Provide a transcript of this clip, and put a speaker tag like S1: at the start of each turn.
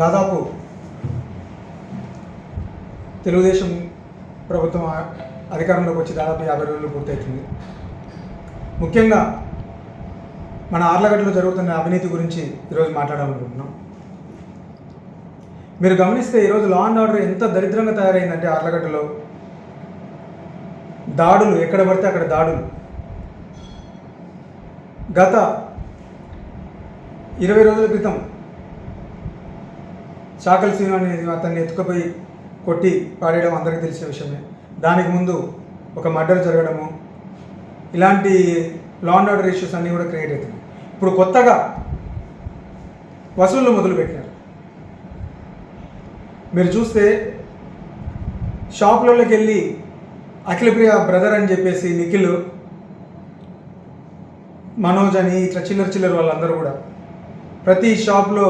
S1: దాదాపు తెలుగుదేశం ప్రభుత్వం అధికారంలోకి వచ్చి దాదాపు 50 రోజులు పూర్తవుతుంది. ముఖ్యంగా మన ఆర్లగడ్డలో జరుగుతున్న అవినీతి గురించి ఈరోజు మాట్లాడాలనుకుంటున్నాం. మీరు గమనిస్తే ఈరోజు లా అండ్ ఆర్డర్ ఎంత దరిద్రంగా తయారైందంటే ఆర్లగడ్డలో దాడులు ఎక్కడ పడితే అక్కడ దాడులు. గత 20 రోజుల క్రితం చాకలి సీను అనేది అతన్ని ఎత్తుకుపోయి కొట్టి పాడేయడం అందరికీ తెలిసిన విషయమే. దానికి ముందు ఒక మర్డర్ జరగడము, ఇలాంటి లా అండ్ ఆర్డర్ ఇష్యూస్ అన్నీ కూడా క్రియేట్ అవుతున్నాయి. ఇప్పుడు కొత్తగా వసూళ్ళు మొదలుపెట్టినారు. మీరు చూస్తే షాపులలోకి వెళ్ళి అఖిలప్రియ బ్రదర్ అని చెప్పేసి నిఖిల్, మనోజ్ అని ఇట్లా చిల్లర వాళ్ళందరూ కూడా ప్రతి షాప్లో